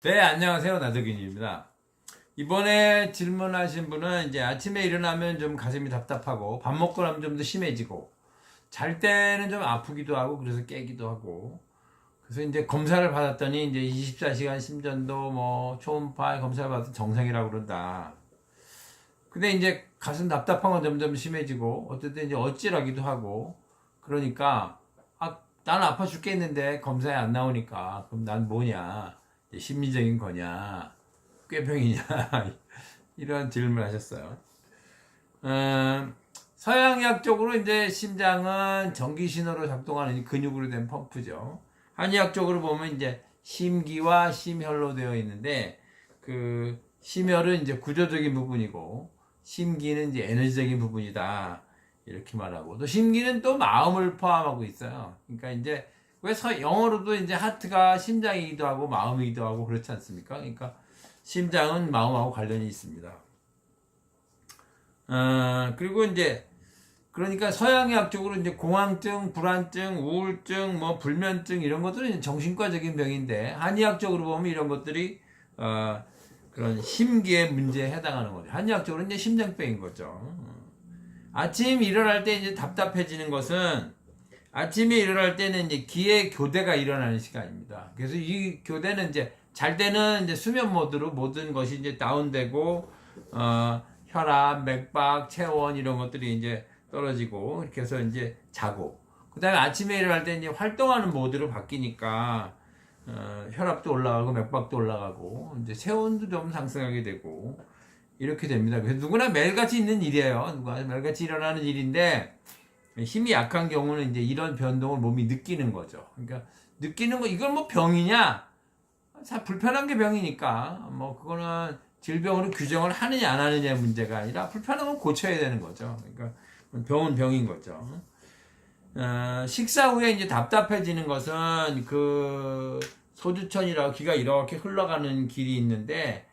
네, 안녕하세요. 나덕균입니다. 이번에 질문하신 분은 이제 아침에 일어나면 좀 가슴이 답답하고 밥 먹고 나면 좀 더 심해지고 잘 때는 좀 아프기도 하고 그래서 깨기도 하고 그래서 이제 검사를 받았더니 이제 24시간 심전도 뭐 초음파 검사를 받아서 정상이라고 그런다. 근데 이제 가슴 답답한 건 점점 심해지고 어떨 때 이제 어찌라기도 하고 그러니까 난 아파 죽겠는데 검사에 안 나오니까 그럼 난 뭐냐? 심리적인 거냐, 꾀병이냐, 이런 질문을 하셨어요. 서양의학적으로 이제 심장은 전기신호로 작동하는 근육으로 된 펌프죠. 한의학적으로 보면 이제 심기와 심혈로 되어 있는데, 그 심혈은 이제 구조적인 부분이고, 심기는 이제 에너지적인 부분이다. 이렇게 말하고, 또 심기는 또 마음을 포함하고 있어요. 그러니까 이제 왜 영어로도 이제 하트가 심장이기도 하고 마음이기도 하고 그렇지 않습니까? 그러니까 심장은 마음하고 관련이 있습니다. 그리고 이제 그러니까 서양의학적으로 이제 공황증, 불안증, 우울증, 뭐 불면증 이런 것들은 정신과적인 병인데 한의학적으로 보면 이런 것들이 그런 심기의 문제에 해당하는 거죠. 한의학적으로 이제 심장병인 거죠. 아침 일어날 때 이제 답답해지는 것은 아침에 일어날 때는 이제 기의 교대가 일어나는 시간입니다. 그래서 이 교대는 이제 잘 때는 이제 수면 모드로 모든 것이 이제 다운되고 혈압, 맥박, 체온 이런 것들이 이제 떨어지고 이렇게 해서 이제 자고 그다음에 아침에 일어날 때 이제 활동하는 모드로 바뀌니까 혈압도 올라가고 맥박도 올라가고 이제 체온도 좀 상승하게 되고 이렇게 됩니다. 그래서 누구나 매일같이 있는 일이에요. 누구나 매일같이 일어나는 일인데 힘이 약한 경우는 이제 이런 변동을 몸이 느끼는 거죠. 그러니까 느끼는 거 이건 뭐 병이냐? 불편한 게 병이니까 뭐 그거는 질병으로 규정을 하느냐 안 하느냐의 문제가 아니라 불편한 건 고쳐야 되는 거죠. 그러니까 병은 병인 거죠. 식사 후에 이제 답답해지는 것은 그 소주천이라고 기가 이렇게 흘러가는 길이 있는데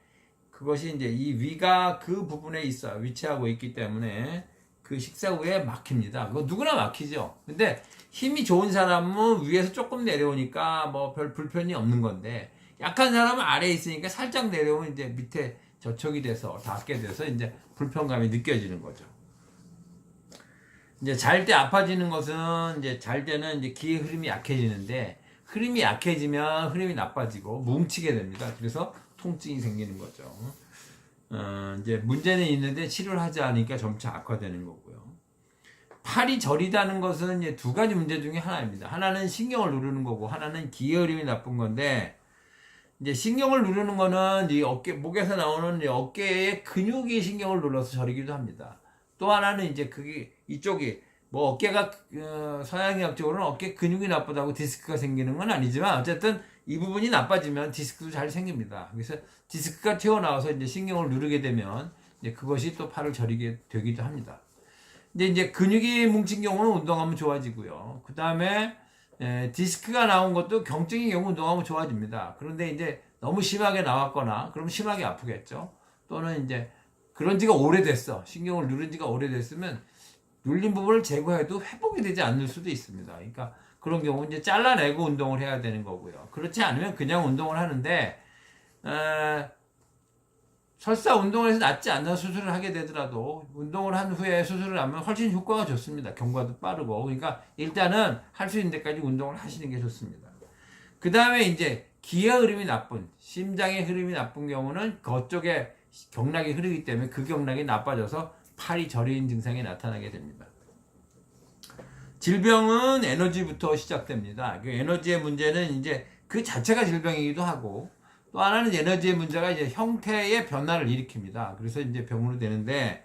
그것이 이제 이 위가 그 부분에 있어요. 위치하고 있기 때문에 그 식사 후에 막힙니다. 그거 누구나 막히죠. 근데 힘이 좋은 사람은 위에서 조금 내려오니까 뭐 별 불편이 없는 건데 약한 사람은 아래에 있으니까 살짝 내려오면 이제 밑에 저촉이 돼서 닿게 돼서 이제 불편감이 느껴지는 거죠. 이제 잘 때 아파지는 것은 이제 잘 때는 이제 기의 흐름이 약해지는데 흐름이 약해지면 흐름이 나빠지고 뭉치게 됩니다. 그래서 통증이 생기는 거죠. 이제 문제는 있는데 치료를 하지 않으니까 점차 악화되는 거고요. 팔이 저리다는 것은 이제 두 가지 문제 중에 하나입니다. 하나는 신경을 누르는 거고, 하나는 기의 흐름이 나쁜 건데, 이제 신경을 누르는 거는 이 어깨, 목에서 나오는 이 어깨의 근육이 신경을 눌러서 저리기도 합니다. 또 하나는 이제 그게, 이쪽이, 뭐 어깨가, 서양의학적으로는 어깨 근육이 나쁘다고 디스크가 생기는 건 아니지만, 어쨌든 이 부분이 나빠지면 디스크도 잘 생깁니다. 그래서 디스크가 튀어나와서 이제 신경을 누르게 되면 이제 그것이 또 팔을 저리게 되기도 합니다. 근데 이제 근육이 뭉친 경우는 운동하면 좋아지고요. 그 다음에 디스크가 나온 것도 경증의 경우 운동하면 좋아집니다. 그런데 이제 너무 심하게 나왔거나 그러면 심하게 아프겠죠. 또는 이제 그런 지가 오래됐어. 신경을 누른 지가 오래됐으면 눌린 부분을 제거해도 회복이 되지 않을 수도 있습니다. 그러니까 그런 경우 이제 잘라내고 운동을 해야 되는 거고요. 그렇지 않으면 그냥 운동을 하는데 설사 운동을 해서 낫지 않는 수술을 하게 되더라도 운동을 한 후에 수술을 하면 훨씬 효과가 좋습니다. 경과도 빠르고. 그러니까 일단은 할 수 있는 데까지 운동을 하시는 게 좋습니다. 그 다음에 이제 기의 흐름이 나쁜, 심장의 흐름이 나쁜 경우는 그쪽에 경락이 흐르기 때문에 그 경락이 나빠져서 팔이 저리는 증상이 나타나게 됩니다. 질병은 에너지부터 시작됩니다. 그 에너지의 문제는 이제 그 자체가 질병이기도 하고 또 하나는 에너지의 문제가 이제 형태의 변화를 일으킵니다. 그래서 이제 병으로 되는데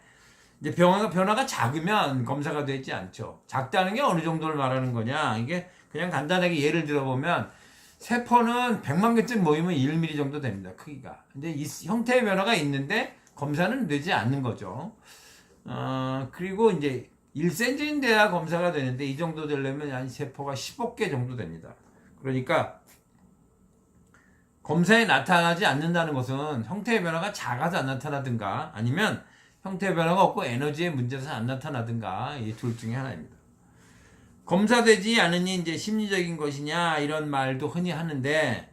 이제 변화가 작으면 검사가 되지 않죠. 작다는 게 어느 정도를 말하는 거냐? 이게 그냥 간단하게 예를 들어보면 세포는 100만 개쯤 모이면 1mm 정도 됩니다. 크기가. 근데 이 형태의 변화가 있는데 검사는 되지 않는 거죠. 그리고 이제 1cm인 돼야 검사가 되는데 이 정도 되려면 한 세포가 15개 정도 됩니다. 그러니까 검사에 나타나지 않는다는 것은 형태의 변화가 작아서 안 나타나든가 아니면 형태의 변화가 없고 에너지의 문제에서 안 나타나든가 이 둘 중에 하나입니다. 검사되지 않으니 이제 심리적인 것이냐 이런 말도 흔히 하는데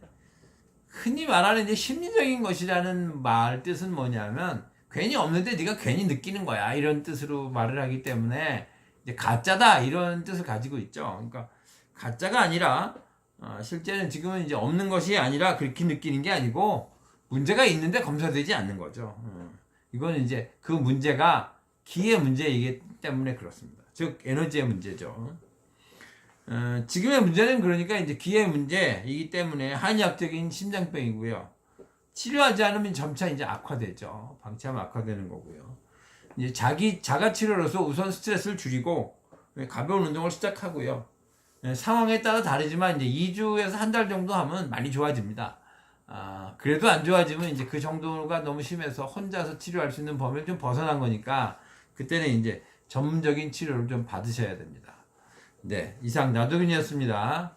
흔히 말하는 이제 심리적인 것이라는 말 뜻은 뭐냐면 괜히 없는데 네가 괜히 느끼는 거야 이런 뜻으로 말을 하기 때문에 이제 가짜다 이런 뜻을 가지고 있죠. 그러니까 가짜가 아니라 실제는 지금은 이제 없는 것이 아니라 그렇게 느끼는 게 아니고 문제가 있는데 검사되지 않는 거죠. 이거는 이제 그 문제가 기의 문제이기 때문에 그렇습니다. 즉 에너지의 문제죠. 지금의 문제는 그러니까 이제 기의 문제이기 때문에 한의학적인 심장병이고요. 치료하지 않으면 점차 이제 악화되죠. 방치하면 악화되는 거고요. 이제 자가 치료로서 우선 스트레스를 줄이고 가벼운 운동을 시작하고요. 상황에 따라 다르지만 이제 2주에서 한 달 정도 하면 많이 좋아집니다. 그래도 안 좋아지면 이제 그 정도가 너무 심해서 혼자서 치료할 수 있는 범위를 좀 벗어난 거니까 그때는 이제 전문적인 치료를 좀 받으셔야 됩니다. 네, 이상 나도균이었습니다.